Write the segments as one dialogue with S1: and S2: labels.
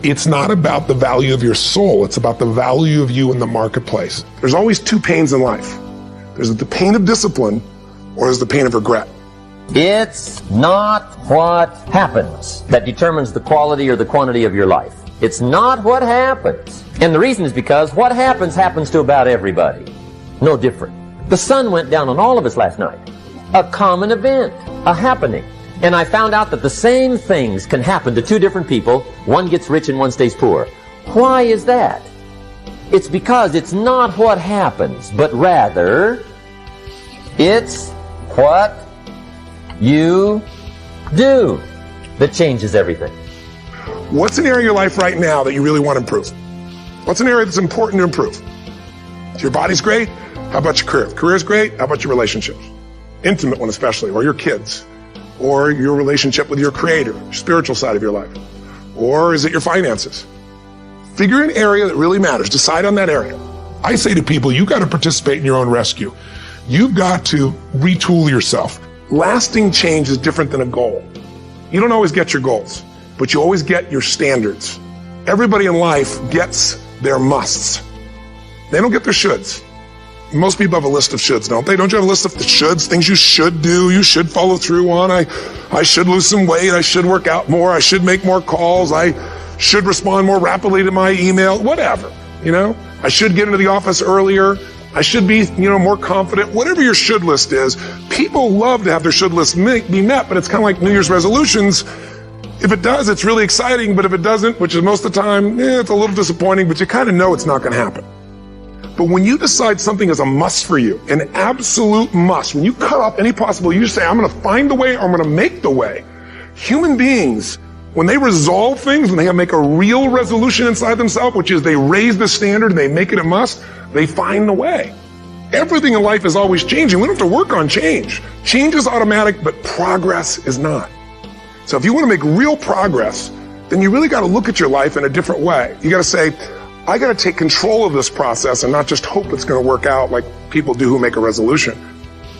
S1: It's not about the value of your soul. It's about the value of you in the marketplace. There's always two pains in life. There's the pain of discipline, or there's the pain of regret.
S2: It's not what happens that determines the quality or the quantity of your life. It's not what happens. And the reason is because what happens to about everybody. No different. The sun went down on all of us last night. A common event, a happening. And I found out that the same things can happen to two different people. One gets rich and one stays poor. Why is that? It's because it's not what happens, but rather it's what you do that changes everything.
S1: What's an area of your life right now that you really want to improve? What's an area that's important to improve? If your body's great, how about your career? If career's great, how about your relationships? Intimate one especially, or your kids, or your relationship with your creator, your spiritual side of your life, or is it your finances? Figure an area that really matters. Decide on that area. I say to people, you got to participate in your own rescue. You've got to retool yourself. Lasting change is different than a goal. You don't always get your goals, but you always get your standards. Everybody in life gets their musts. They don't get their shoulds. Most people have a list of shoulds, don't they? Don't you have a list of the shoulds, things you should do, you should follow through on? I should lose some weight, I should work out more, I should make more calls, I should respond more rapidly to my email, whatever, you know? I should get into the office earlier, I should be, more confident. Whatever your should list is, people love to have their should list be met, but it's kind of like New Year's resolutions. If it does, it's really exciting, but if it doesn't, which is most of the time, it's a little disappointing, but you kind of know it's not going to happen. But when you decide something is a must for you, an absolute must, when you cut off any possible, you say, I'm going to find the way, or I'm going to make the way. Human beings, when they resolve things, when they make a real resolution inside themselves, which is they raise the standard and they make it a must, they find the way. Everything in life is always changing. We don't have to work on change. Change is automatic, but progress is not. So if you want to make real progress, then you really got to look at your life in a different way. You got to say, I got to take control of this process and not just hope it's going to work out like people do who make a resolution.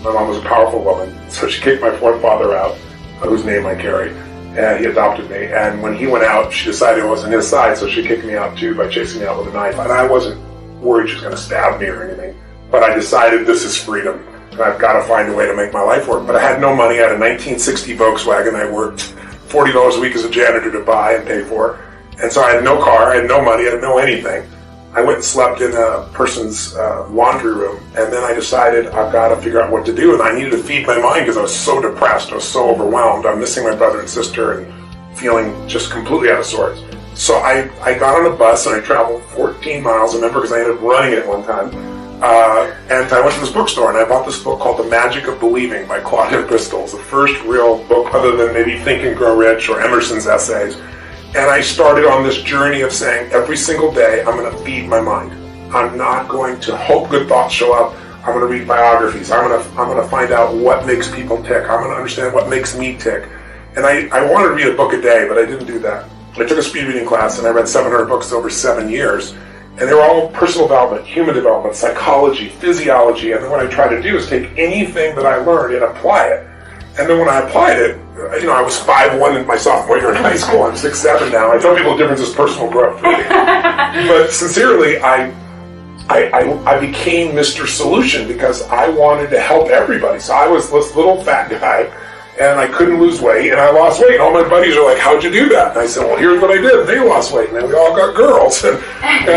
S1: My mom was a powerful woman, so she kicked my forefather out, whose name I carry, and he adopted me. And when he went out, she decided it wasn't his side, so she kicked me out too by chasing me out with a knife. And I wasn't worried she was going to stab me or anything, but I decided this is freedom, and I've got to find a way to make my life work. But I had no money. I had a 1960 Volkswagen I worked $40 a week as a janitor to buy and pay for. And so I had no car, I had no money, I had no anything. I went and slept in a person's laundry room, and then I decided I've got to figure out what to do, and I needed to feed my mind because I was so depressed, I was so overwhelmed. I'm missing my brother and sister and feeling just completely out of sorts. So I got on a bus and I traveled 14 miles, I remember, because I ended up running it one time. And I went to this bookstore and I bought this book called The Magic of Believing by Claudia Bristol. It's the first real book other than maybe Think and Grow Rich or Emerson's essays. And I started on this journey of saying every single day I'm going to feed my mind. I'm not going to hope good thoughts show up. I'm going to read biographies. I'm going to find out what makes people tick. I'm going to understand what makes me tick. And I wanted to read a book a day, but I didn't do that. I took a speed reading class and I read 700 books over 7 years. And they were all personal development, human development, psychology, physiology. And then what I try to do is take anything that I learned and apply it. And then when I applied it, I was 5'1" in my sophomore year in high school. I'm 6'7" now. I tell people the difference is personal growth. But sincerely, I became Mr. Solution because I wanted to help everybody. So I was this little fat guy, and I couldn't lose weight, and I lost weight. And all my buddies are like, how'd you do that? And I said, well, here's what I did. They lost weight, and then we all got girls. And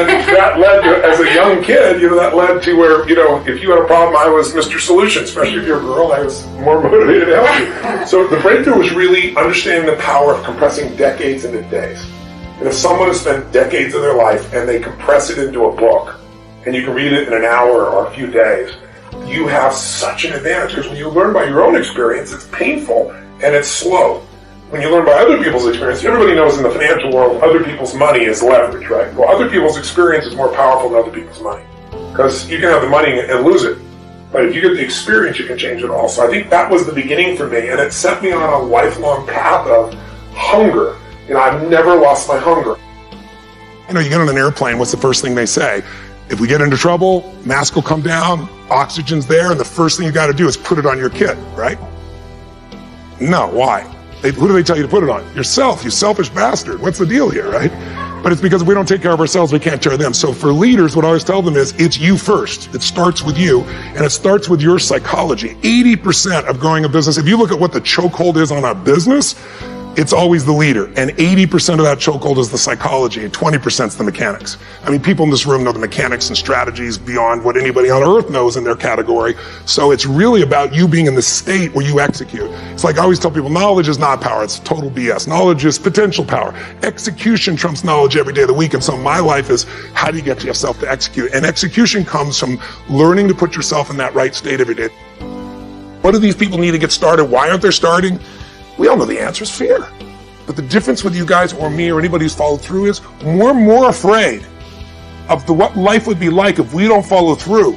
S1: that led to, as a young kid, that led to where, if you had a problem, I was Mr. Solution. Especially if you're a girl, I was more motivated to help you. So the breakthrough was really understanding the power of compressing decades into days. And if someone has spent decades of their life and they compress it into a book, and you can read it in an hour or a few days, you have such an advantage, because when you learn by your own experience, it's painful and it's slow. When you learn by other people's experience, everybody knows in the financial world, other people's money is leverage, right? Well, other people's experience is more powerful than other people's money, because you can have the money and lose it. But if you get the experience, you can change it all. So I think that was the beginning for me, and it set me on a lifelong path of hunger. I've never lost my hunger. You get on an airplane, what's the first thing they say? If we get into trouble, mask will come down, oxygen's there, and the first thing you got to do is put it on your kid, right? No, why? Who do they tell you to put it on? Yourself, you selfish bastard. What's the deal here, right? But it's because if we don't take care of ourselves, we can't take care of them. So for leaders, what I always tell them is, it's you first. It starts with you, and it starts with your psychology. 80% of growing a business, if you look at what the chokehold is on a business, it's always the leader. And 80% of that chokehold is the psychology, and 20% is the mechanics. I mean, people in this room know the mechanics and strategies beyond what anybody on earth knows in their category. So it's really about you being in the state where you execute. It's like I always tell people, knowledge is not power, it's total BS. Knowledge is potential power. Execution trumps knowledge every day of the week. And so my life is, how do you get yourself to execute? And execution comes from learning to put yourself in that right state every day. What do these people need to get started? Why aren't they starting? We all know the answer is fear. But the difference with you guys or me or anybody who's followed through is we're more afraid of what life would be like if we don't follow through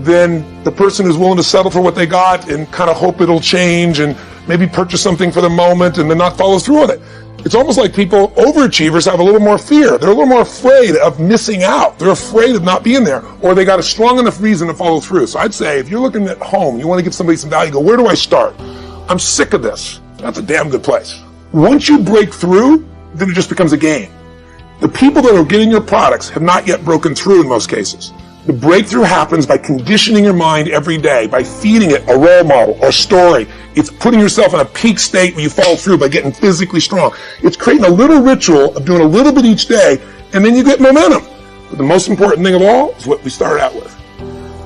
S1: than the person who's willing to settle for what they got and kind of hope it'll change and maybe purchase something for the moment and then not follow through on it. It's almost like people, overachievers, have a little more fear. They're a little more afraid of missing out. They're afraid of not being there, or they got a strong enough reason to follow through. So I'd say if you're looking at home, you want to give somebody some value, go, where do I start? I'm sick of this. That's a damn good place. Once you break through, then it just becomes a game. The people that are getting your products have not yet broken through in most cases. The breakthrough happens by conditioning your mind every day, by feeding it a role model or story. It's putting yourself in a peak state where you follow through by getting physically strong. It's creating a little ritual of doing a little bit each day, and then you get momentum. But the most important thing of all is what we started out with.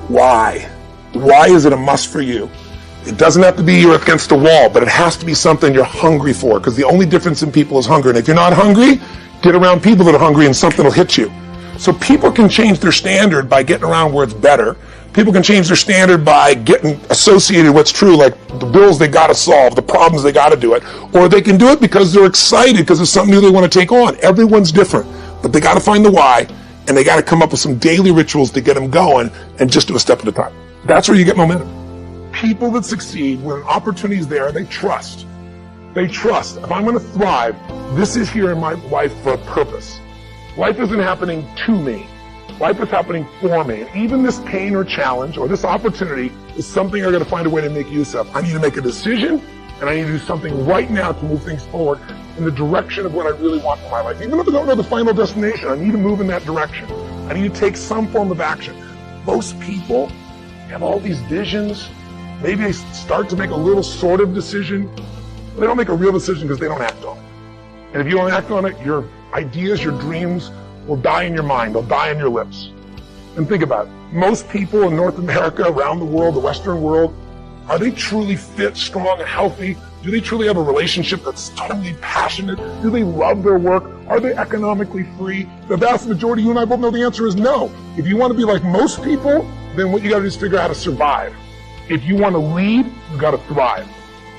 S1: Why? Why is it a must for you? It doesn't have to be you're against the wall, but it has to be something you're hungry for, because the only difference in people is hunger. And if you're not hungry, get around people that are hungry and something will hit you. So people can change their standard by getting around where it's better. People can change their standard by getting associated with what's true, like the bills they got to solve, the problems they got to do it. Or they can do it because they're excited because it's something new they want to take on. Everyone's different, but they got to find the why, and they got to come up with some daily rituals to get them going and just do a step at a time. That's where you get momentum. People that succeed, when an opportunity is there, they trust. They trust. If I'm going to thrive, this is here in my life for a purpose. Life isn't happening to me. Life is happening for me. And even this pain or challenge or this opportunity is something I got to find a way to make use of. I need to make a decision, and I need to do something right now to move things forward in the direction of what I really want in my life. Even if I don't know the final destination, I need to move in that direction. I need to take some form of action. Most people have all these visions. Maybe they start to make a little sort of decision. But they don't make a real decision because they don't act on it. And if you don't act on it, your ideas, your dreams will die in your mind. They'll die on your lips. And think about it. Most people in North America, around the world, the Western world, are they truly fit, strong, and healthy? Do they truly have a relationship that's totally passionate? Do they love their work? Are they economically free? The vast majority, you and I both know the answer is no. If you want to be like most people, then what you got to do is figure out how to survive. If you want to lead, you got to thrive.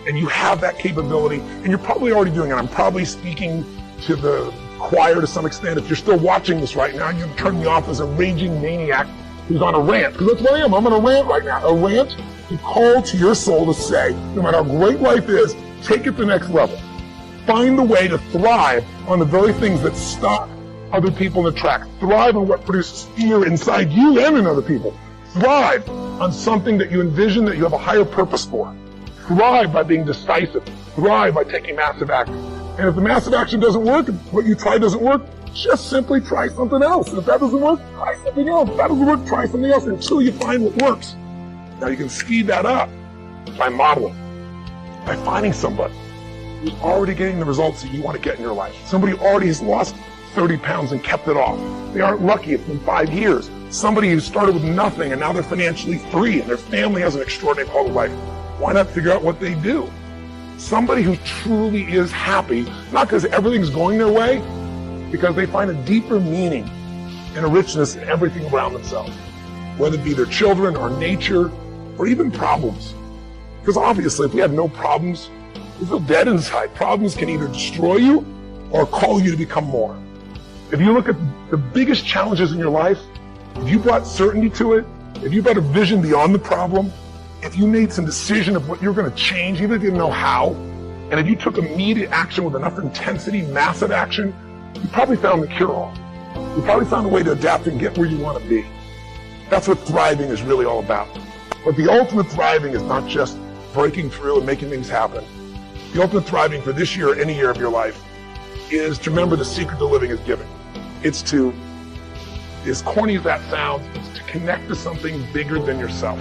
S1: And you have that capability, and you're probably already doing it. I'm probably speaking to the choir to some extent. If you're still watching this right now, you've turned me off as a raging maniac who's on a rant, because that's what I am. I'm on a rant right now. A rant to call to your soul to say, no matter how great life is, take it to the next level. Find the way to thrive on the very things that stop other people in the track. Thrive on what produces fear inside you and in other people. Thrive on something that you envision that you have a higher purpose for. Thrive by being decisive. Thrive by taking massive action. And if the massive action doesn't work, if what you try doesn't work, just simply try something else. And if that doesn't work, try something else. If that doesn't work, try something else until you find what works. Now you can speed that up by modeling, by finding somebody who's already getting the results that you want to get in your life. Somebody who already has lost 30 pounds and kept it off. They aren't lucky. It's been 5 years. Somebody who started with nothing and now they're financially free and their family has an extraordinary quality of life. Why not figure out what they do? Somebody who truly is happy, not because everything's going their way, because they find a deeper meaning and a richness in everything around themselves, whether it be their children or nature or even problems. Because obviously, if we have no problems, we feel dead inside. Problems can either destroy you or call you to become more. If you look at the biggest challenges in your life, if you brought certainty to it, if you brought a vision beyond the problem, if you made some decision of what you're going to change, even if you didn't know how, and if you took immediate action with enough intensity, massive action, you probably found the cure-all. You probably found a way to adapt and get where you want to be. That's what thriving is really all about. But the ultimate thriving is not just breaking through and making things happen. The ultimate thriving for this year or any year of your life is to remember the secret to living is giving. It's to, as corny as that sounds, it's to connect to something bigger than yourself.